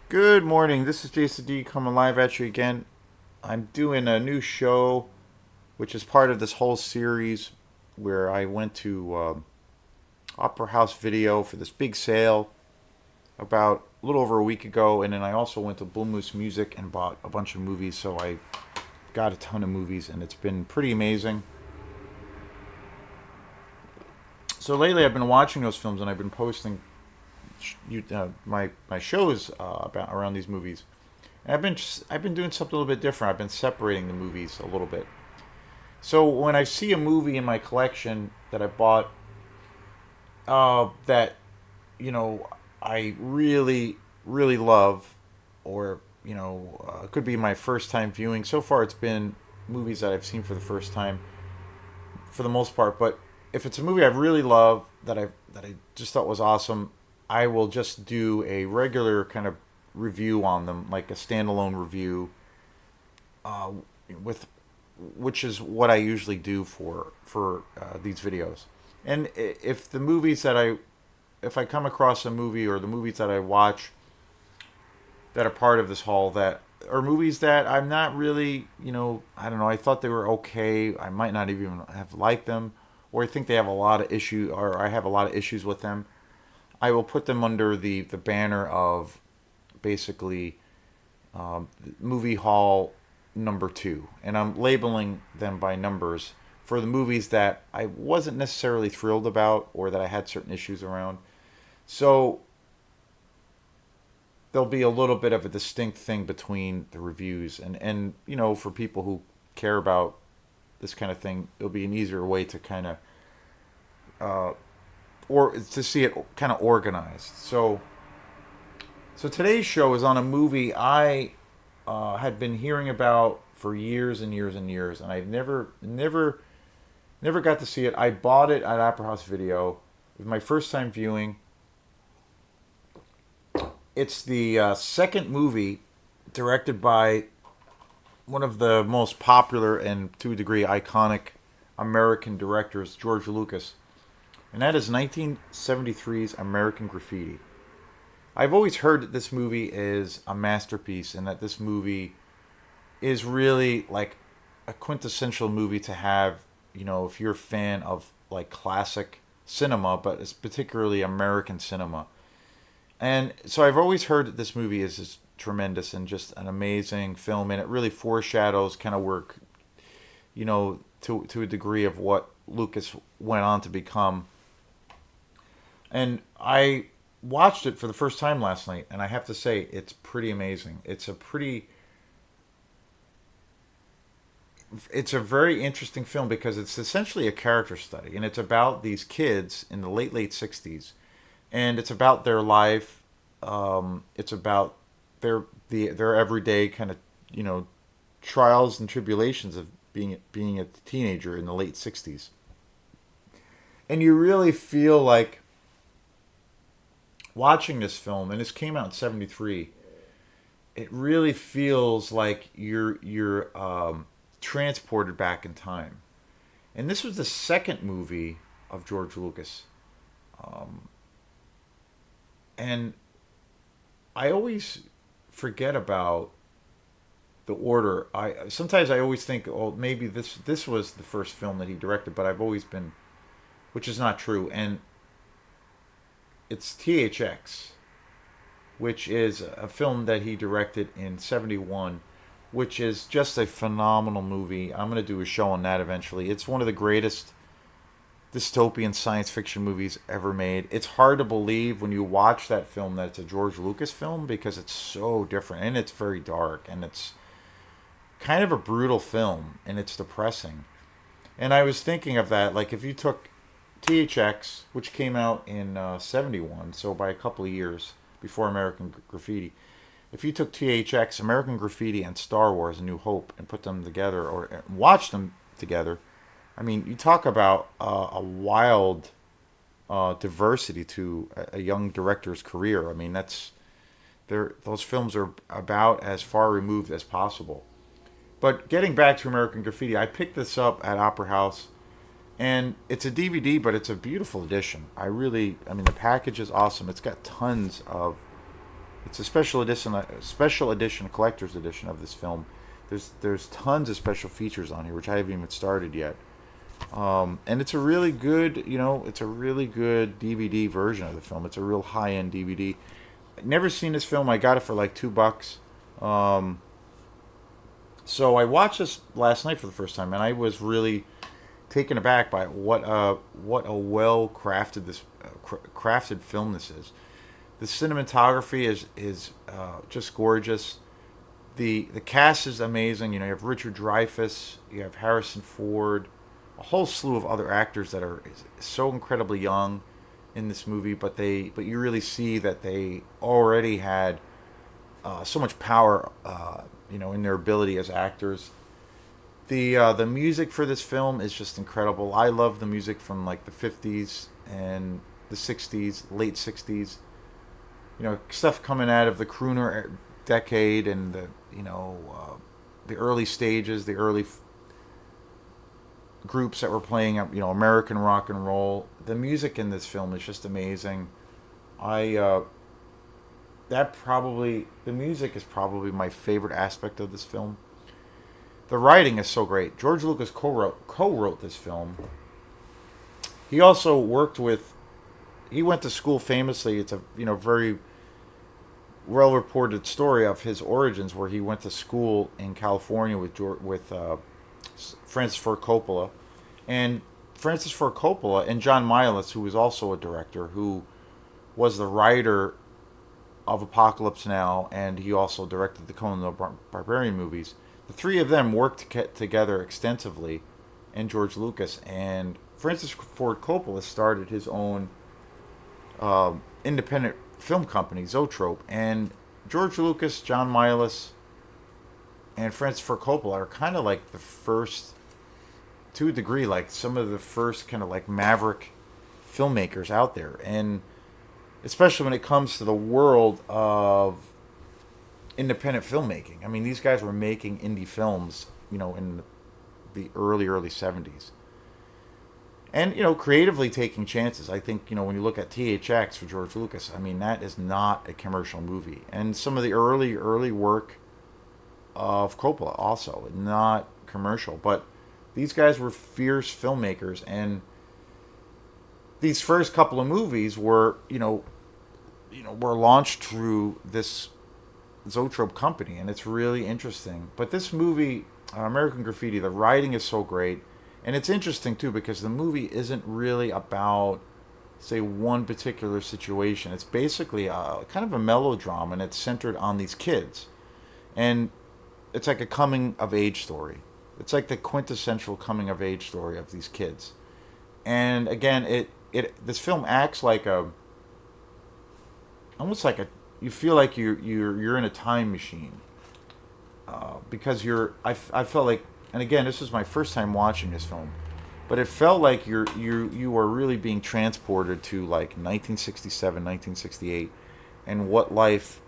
Good morning. This is Jason D coming live at you again. I'm doing a new show, which is part of this whole series where I went to Opera House Video for this big sale about a little over a week ago, and then I also went to Bull Moose Music and bought a bunch of movies. So I got a ton of movies, and it's been pretty amazing. So lately, I've been watching those films, and I've been posting my shows about around these movies. And I've been doing something a little bit different. I've been separating the movies a little bit. So when I see a movie in my collection that I bought, that you know I really love, or it could be my first time viewing. So far, it's been movies that I've seen for the first time, for the most part. But if it's a movie I really love that I just thought was awesome, I will just do a regular kind of review on them, like a standalone review, uh, with which is what I usually do for these videos. And if the movies that if I come across a movie, or the movies that I watch that are part of this haul, that are movies that I'm not really, I don't know, I thought they were okay, I might not even have liked them, or I think they have a lot of issue, or I have a lot of issues with them, I will put them under the banner of basically movie hall number two, and I'm labeling them by numbers for the movies that I wasn't necessarily thrilled about, or that I had certain issues around. So there'll be a little bit of a distinct thing between the reviews, and for people who care about this kind of thing, it'll be an easier way to kind of or to see it kind of organized. So today's show is on a movie I had been hearing about for years and years and years, and I've never got to see it. I bought it at Opera House Video. It was my first time viewing. It's the second movie directed by one of the most popular and, to a degree, iconic American directors, George Lucas, and that is 1973's American Graffiti. I've always heard that this movie is a masterpiece, and that this movie is really like a quintessential movie to have, if you're a fan of like classic cinema, but it's particularly American cinema. And so I've always heard that this movie is just tremendous and just an amazing film, and it really foreshadows kind of work, to a degree of what Lucas went on to become. And I watched it for the first time last night, and I have to say it's pretty amazing. It's a very interesting film because it's essentially a character study, and it's about these kids in the late 60s, and it's about their life. It's about their everyday kind of trials and tribulations of being a teenager in the late 60s, and you really feel like watching this film. And this came out in '73. It really feels like you're transported back in time. And this was the second movie of George Lucas. And I always forget about the order. I always think, oh, maybe this was the first film that he directed, but I've always been, which is not true. And it's THX, which is a film that he directed in '71, which is just a phenomenal movie. I'm going to do a show on that eventually. It's one of the greatest dystopian science fiction movies ever made. It's hard to believe when you watch that film that it's a George Lucas film, because it's so different, and it's very dark, and it's kind of a brutal film, and it's depressing. And I was thinking of that, like if you took THX, which came out in '71, so by a couple of years before American Graffiti, if you took THX, American Graffiti, and Star Wars: A New Hope, and put them together, or watched them together, I mean, you talk about a wild diversity to a young director's career. I mean, those films are about as far removed as possible. But getting back to American Graffiti, I picked this up at Opera House, and it's a DVD, but it's a beautiful edition. I mean, the package is awesome. It's got tons of It's a special edition, collector's edition of this film. There's tons of special features on here, which I haven't even started yet. And it's a really good, it's a really good DVD version of the film. It's a real high end DVD. I've never seen this film. I got it for like $2. Um, so I watched this last night for the first time, and I was really taken aback by what a well crafted crafted film this is. The cinematography is just gorgeous. The cast is amazing. You have Richard Dreyfuss, you have Harrison Ford, a whole slew of other actors that are so incredibly young in this movie, but you really see that they already had so much power, in their ability as actors. The music for this film is just incredible. I love the music from like the 50s and the 60s, late 60s. Stuff coming out of the crooner decade and the early stages, the early groups that were playing American rock and roll. The music in this film is just amazing. I that probably The music is probably my favorite aspect of this film. The writing is so great. George Lucas co-wrote this film. He also worked with. He went to school famously. It's a very well reported story of his origins, where he went to school in California with Francis Ford Coppola, and Francis Ford Coppola and John Milius, who was also a director, who was the writer of Apocalypse Now, and he also directed the Conan the Barbarian movies. The three of them worked together extensively, and George Lucas and Francis Ford Coppola started his own independent film company, Zoetrope, and George Lucas, John Milius, and Francis Ford Coppola are kind of like the first, to a degree, like some of the first kind of like maverick filmmakers out there, and especially when it comes to the world of independent filmmaking. I mean, these guys were making indie films, in the early 70s. And, creatively taking chances. I think, when you look at THX for George Lucas, I mean, that is not a commercial movie. And some of the early work of Coppola also, not commercial. But these guys were fierce filmmakers, and these first couple of movies were launched through this Zoetrope company, and it's really interesting. But this movie, American Graffiti, the writing is so great, and it's interesting too because the movie isn't really about, say, one particular situation. It's basically kind of a melodrama, and it's centered on these kids, and it's like a coming of age story. It's like the quintessential coming of age story of these kids. And again, it this film acts like a almost like a you feel like you're in a time machine, because I felt like, and again, this was my first time watching this film, but it felt like you are really being transported to like 1967, 1968, and what life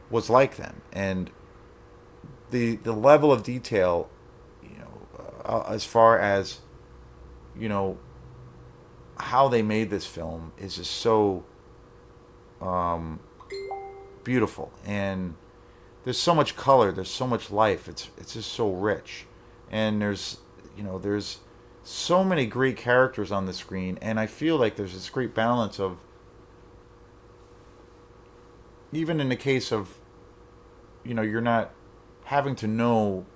was like then, and the level of detail, as far as you know how they made this film is just so um, beautiful, and there's so much color, there's so much life. It's just so rich, and there's so many great characters on the screen, and I feel like there's this great balance of, even in the case of, you're not having to know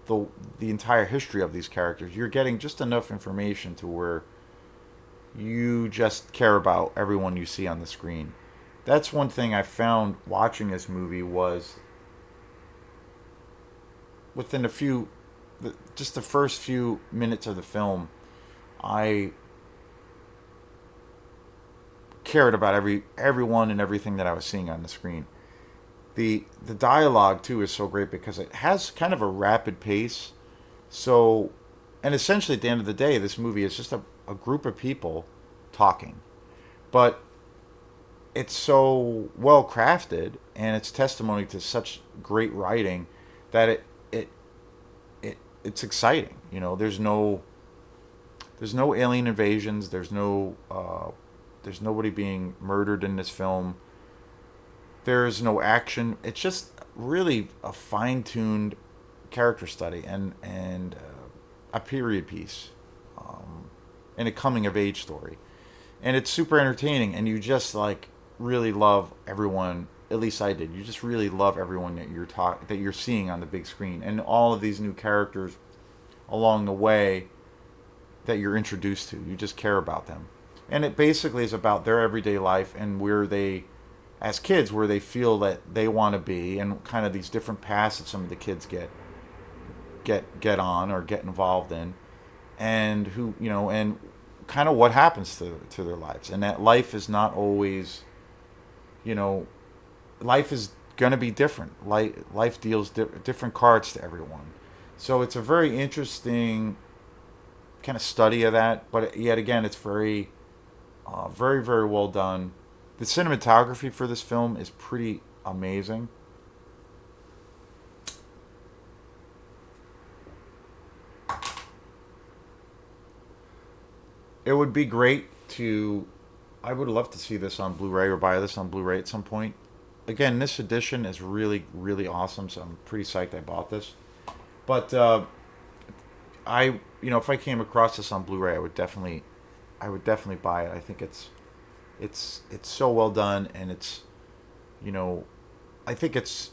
the entire history of these characters. You're getting just enough information to where you just care about everyone you see on the screen. That's one thing I found watching this movie was within just the first few minutes of the film, I cared about everyone and everything that I was seeing on the screen. The dialogue too is so great because it has kind of a rapid pace. So, and essentially at the end of the day, this movie is just a group of people talking, but it's so well crafted, and it's testimony to such great writing that it's exciting. There's no alien invasions. There's nobody being murdered in this film. There's no action. It's just really a fine-tuned character study and a period piece, and a coming of age story. And it's super entertaining, and you just like really love everyone. At least I did. You just really love everyone that you're seeing on the big screen, and all of these new characters along the way that you're introduced to. You just care about them, and it basically is about their everyday life and where they, as kids, where they feel that they want to be, and kind of these different paths that some of the kids get on or get involved in, and who and kind of what happens to their lives, and that life is not always, you know, life is gonna be different. Life deals different cards to everyone, so it's a very interesting kind of study of that. But yet again, it's very very well done. The cinematography for this film is pretty amazing. It would be great to. I would love to see this on Blu-ray or buy this on Blu-ray at some point. Again, this edition is really really awesome, so I'm pretty psyched I bought this. But if I came across this on Blu-ray, I would definitely buy it. I think it's so well done, and it's you know, I think it's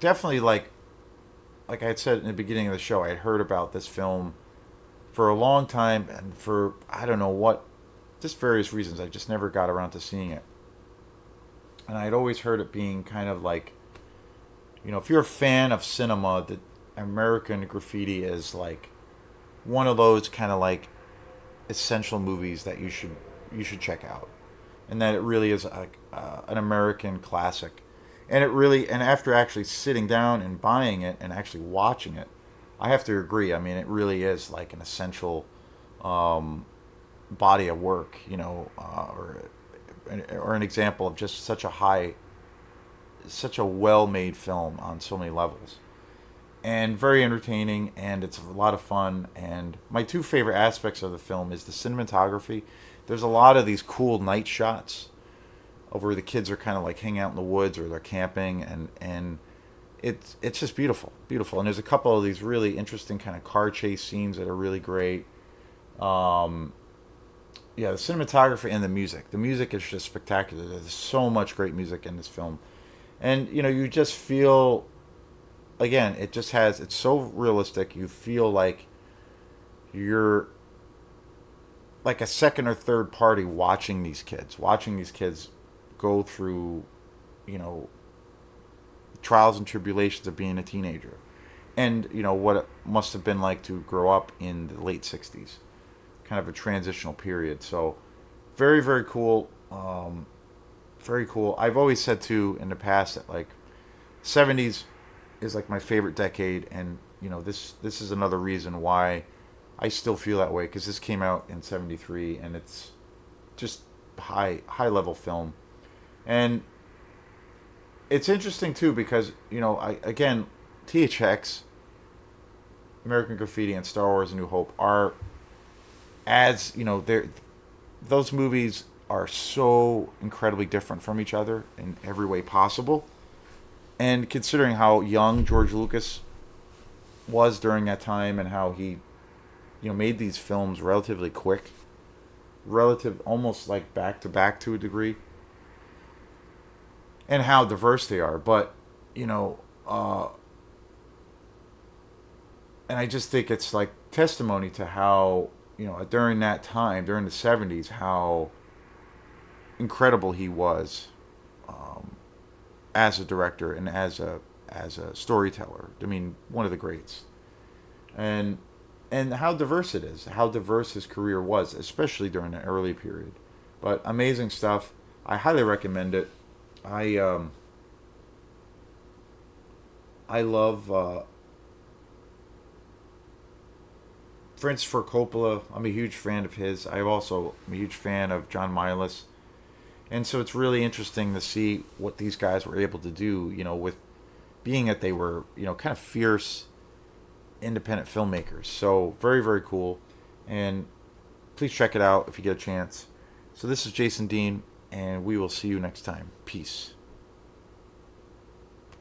definitely like I had said in the beginning of the show. I had heard about this film for a long time, and for I don't know what, just various reasons, I just never got around to seeing it. And I'd always heard it being kind of like, if you're a fan of cinema, the American Graffiti is like one of those kind of like essential movies that you should check out, and that it really is an American classic. And it really, and after actually sitting down and buying it and actually watching it, I have to agree. I mean, it really is like an essential um, body of work, or an example of just such a well-made film on so many levels, and very entertaining, and it's a lot of fun. And my two favorite aspects of the film is the cinematography. There's a lot of these cool night shots of where the kids are kind of like hanging out in the woods or they're camping, and it's just beautiful, beautiful. And there's a couple of these really interesting kind of car chase scenes that are really great. Um, yeah, the cinematography and the music. The music is just spectacular. There's so much great music in this film, and you just feel, again, it's so realistic. You feel like you're like a second or third party watching these kids go through, you know, trials and tribulations of being a teenager, and what it must have been like to grow up in the late '60s, kind of a transitional period. So, very very cool. Very cool. I've always said too in the past that like '70s is like my favorite decade, and this is another reason why I still feel that way, because this came out in '73, and it's just high level film. And it's interesting too because I again, THX, American Graffiti, and Star Wars: A New Hope are, as they're those movies are so incredibly different from each other in every way possible. And considering how young George Lucas was during that time, and how he made these films relatively quick, relative almost like back to back to a degree, and how diverse they are. But you know, uh, and I just think it's like testimony to how during that time, during the '70s, how incredible he was, um, as a director and as a storyteller. I mean, one of the greats, and how diverse it is, how diverse his career was, especially during the early period. But amazing stuff. I highly recommend it. I I love Francis Ford Coppola. I'm a huge fan of his. I also am a huge fan of John Milas, and so it's really interesting to see what these guys were able to do. With being that they were kind of fierce independent filmmakers. So very very cool, and please check it out if you get a chance. So this is Jason Dean, and we will see you next time. Peace.